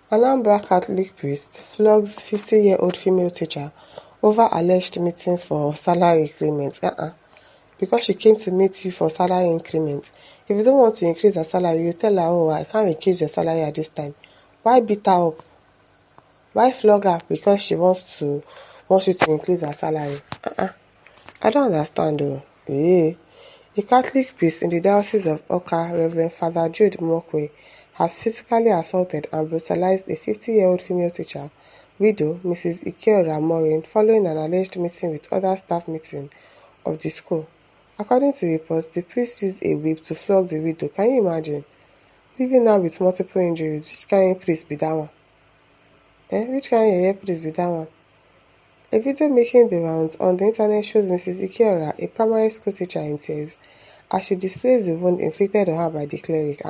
Anambra Catholic priest flogs 50-year-old female teacher over alleged meeting for salary increment. Because she came to meet you for salary increment. If you don't want to increase her salary, you tell her, oh, I can't increase your salary at this time. Why beat her up? Why flog her because she wants you to increase her salary? I don't understand though. A Catholic priest in the Diocese of Oka, Reverend Father Jude Mokwe, has physically assaulted and brutalized a 50-year-old female teacher, widow Mrs. Ikeora Morin, following an alleged meeting with other staff meeting of the school. According to reports, the priest used a whip to flog the widow. Can you imagine? Leaving her with multiple injuries. Which kind of priest be that one? Which kind of priest be that one? A video making the rounds on the internet shows Mrs. Ikeora, a primary school teacher, in tears as she displays the wound inflicted on her by the cleric.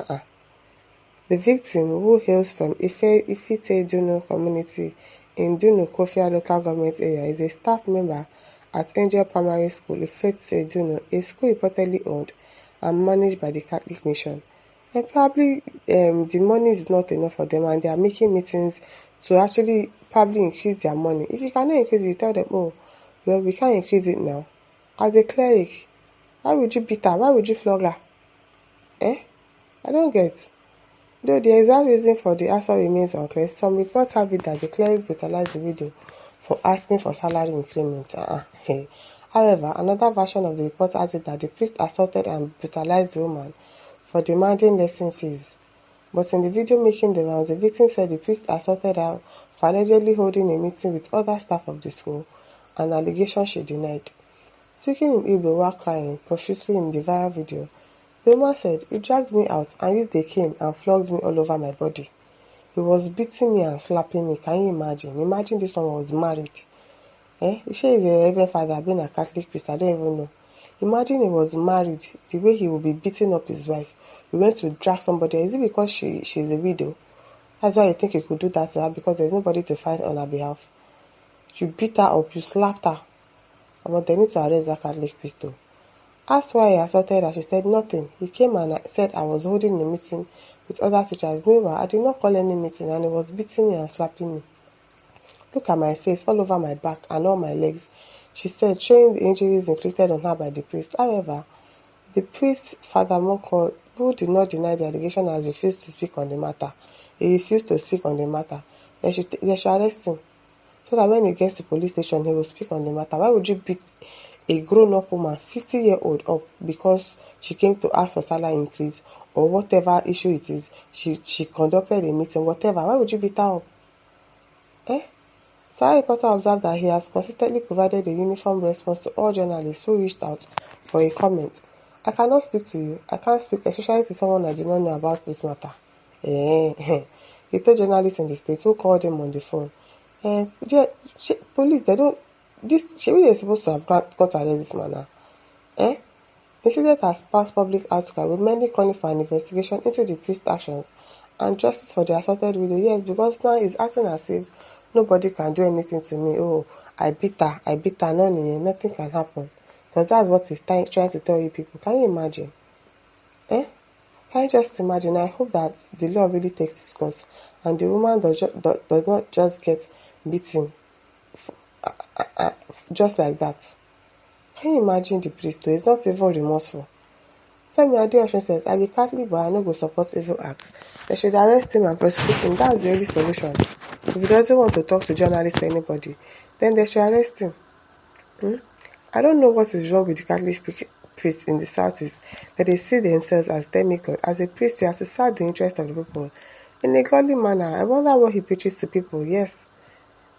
The victim, who hails from Ifite Duno community in Duno Kofia local government area, is a staff member at Angel Primary School, Ifite Duno, a school reportedly owned and managed by the Catholic Mission. And probably the money is not enough for them, and they are making meetings to actually probably increase their money. If you cannot increase it, you tell them, oh, well, we can't increase it now. As a cleric, why would you beat her? Why would you flog her? I don't get. Though the exact reason for the assault remains unclear, some reports have it that the cleric brutalized the widow for asking for salary increment. However, another version of the report has it that the priest assaulted and brutalized the woman for demanding lesson fees. But in the video making the rounds, the victim said the priest assaulted her for allegedly holding a meeting with other staff of the school, an allegation she denied. Speaking in Igbo while crying profusely in the viral video, the woman said, "He dragged me out and used a cane and flogged me all over my body. He was beating me and slapping me. Can you imagine? Imagine this one was married. She is a Reverend Father being a Catholic priest. I don't even know. Imagine he was married, the way he would be beating up his wife. You went to drag somebody. Is it because she's a widow? That's why you think you could do that to her, because there's nobody to fight on her behalf. You beat her up, you slapped her. But they need to arrest that Catholic priest though. Asked why he assaulted her, she said nothing. He came and said I was holding a meeting with other teachers. Meanwhile, I did not call any meeting and he was beating me and slapping me. Look at my face, all over my back and all my legs, she said, showing the injuries inflicted on her by the priest. However, the priest, Father Moko, who did not deny the allegation, has refused to speak on the matter. He refused to speak on the matter. They should arrest him, so that when he gets to police station, he will speak on the matter. Why would you beat a grown-up woman, 50-year-old, up because she came to ask for salary increase or whatever issue it is? She conducted a meeting, whatever. Why would you beat her up? Sarah Reporter observed that he has consistently provided a uniform response to all journalists who reached out for a comment. I cannot speak to you. I can't speak, especially to someone I do not know about this matter. He told journalists in the States who called him on the phone. Police, they don't. They're supposed to have got to arrest this man now. The incident has sparked public outcry, with many calling for an investigation into the priest's actions and justice for the assaulted widow. Yes, because now he's acting as if nobody can do anything to me. Oh, I beat her, nothing can happen. Because that's what he's trying to tell you people. Can you imagine? Can you just imagine? I hope that the law really takes its course and the woman does not just get beaten just like that. Can you imagine the priest though? He's not even remorseful. Femi Adeosun says, I be Catholic but I no go support evil acts. They should arrest him and prosecute him. That's the only solution. If he doesn't want to talk to journalists or anybody, then they should arrest him. I don't know what is wrong with the Catholic priests in the Southeast, that they see themselves as demigods. As a priest, you have to serve the interest of the people in a godly manner. I wonder what he preaches to people. Yes.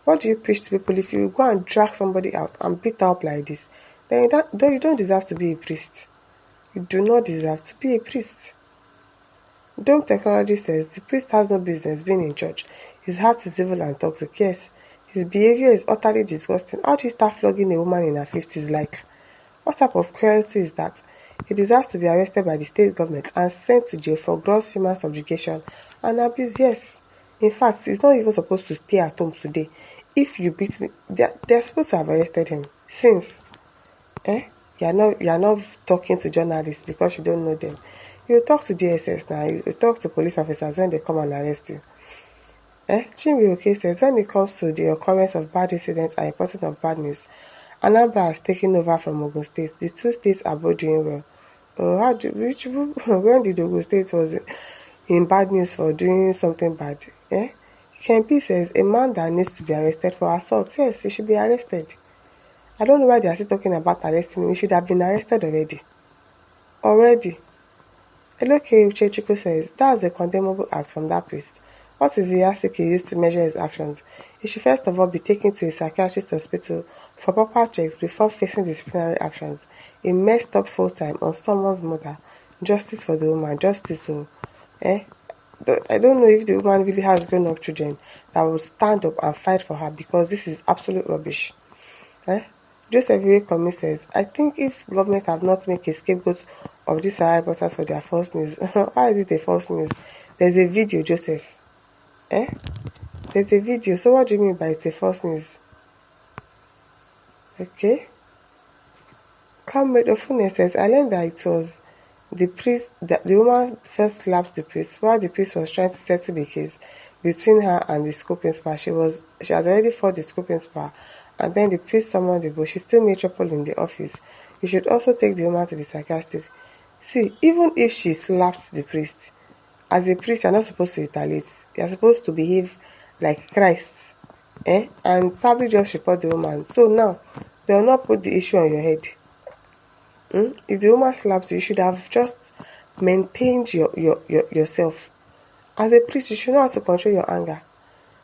What do you preach to people? If you go and drag somebody out and beat her up like this, then you don't deserve to be a priest. You do not deserve to be a priest. Dome Technology says the priest has no business being in church. His heart is evil and toxic. Yes, his behavior is utterly disgusting. How do you start flogging a woman in her 50s like? What type of cruelty is that? He deserves to be arrested by the state government and sent to jail for gross human subjugation and abuse. Yes. In fact, he's not even supposed to stay at home today. If you beat me, they're supposed to have arrested him. Since you're not talking to journalists because you don't know them. You talk to DSS now. You talk to police officers when they come and arrest you. Chinwe says, when it comes to the occurrence of bad incidents and reporting of bad news, Anambra has taken over from Ogun State. The two states are both doing well. When did Ogun State was in bad news for doing something bad? Kempi says, a man that needs to be arrested for assault. Yes, he should be arrested. I don't know why they are still talking about arresting him. He should have been arrested already. Eloke Uchechukwu says, that's a condemnable act from that priest. What is the yardstick he used to measure his actions? He should first of all be taken to a psychiatrist hospital for proper checks before facing disciplinary actions. He messed up full time on someone's mother. Justice for the woman. Justice. I don't know if the woman really has grown-up children that will stand up and fight for her, because this is absolute rubbish. Joseph Irekomi says, I think if government have not made a scapegoat of these Sahara reporters for their false news, why is it a false news? There's a video, Joseph. There's a video. So what do you mean by it's a false news? Okay. Comrade Ofune says, I learned that it was the priest, that the woman first slapped the priest while the priest was trying to settle the case between her and the school principal. She had already fought the school principal, and then the priest summoned the bull. She still made trouble in the office. You should also take the woman to the psychiatrist. See, even if she slapped the priest, as a priest, you're not supposed to retaliate. You're supposed to behave like Christ, and probably just report the woman. So now, they will not put the issue on your head. If the woman slapped you, you should have just maintained yourself. As a priest, you should know how to control your anger.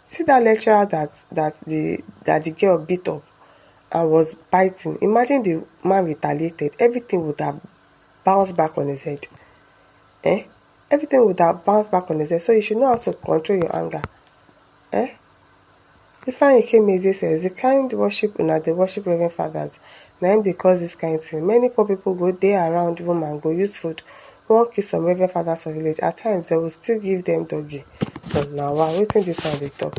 See that lecturer that the girl beat up and was biting. Imagine the man retaliated. Everything would have bounced back on his head. Everything would have bounced back on his head. So you should know how to control your anger. Ifeanyi Kemeze says, the kind worship una dey worship Reverend Fathers, na him dey cause this kind thing. Many poor people go dey around woman, go use food, wan kill some Reverend Fathers for village. At times, they will still give them doggy. Now, wow, wetin this one dey talk?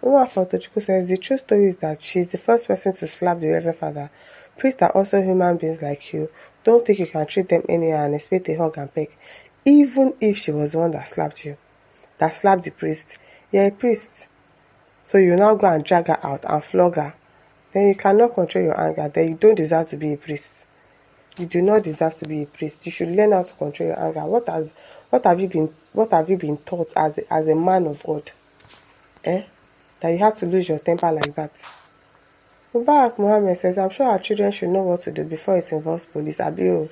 Uma Fotochukwu says, the true story is that she is the first person to slap the Reverend Father. Priests are also human beings like you. Don't think you can treat them anyhow and expect a hug and peck. Even if she was the one that slapped you, that slapped the priest. You're a priest. So you now go and drag her out and flog her. Then you cannot control your anger. Then you don't deserve to be a priest. You do not deserve to be a priest. You should learn how to control your anger. What have you been taught as a man of God? That you have to lose your temper like that. Mubarak Mohammed says, I'm sure our children should know what to do before it involves police. Abio.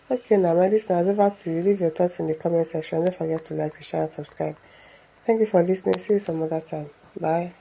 Okay, now my listeners, over to you. Leave your thoughts in the comment section. Don't forget to like, share, and subscribe. Thank you for listening. See you some other time. Bye.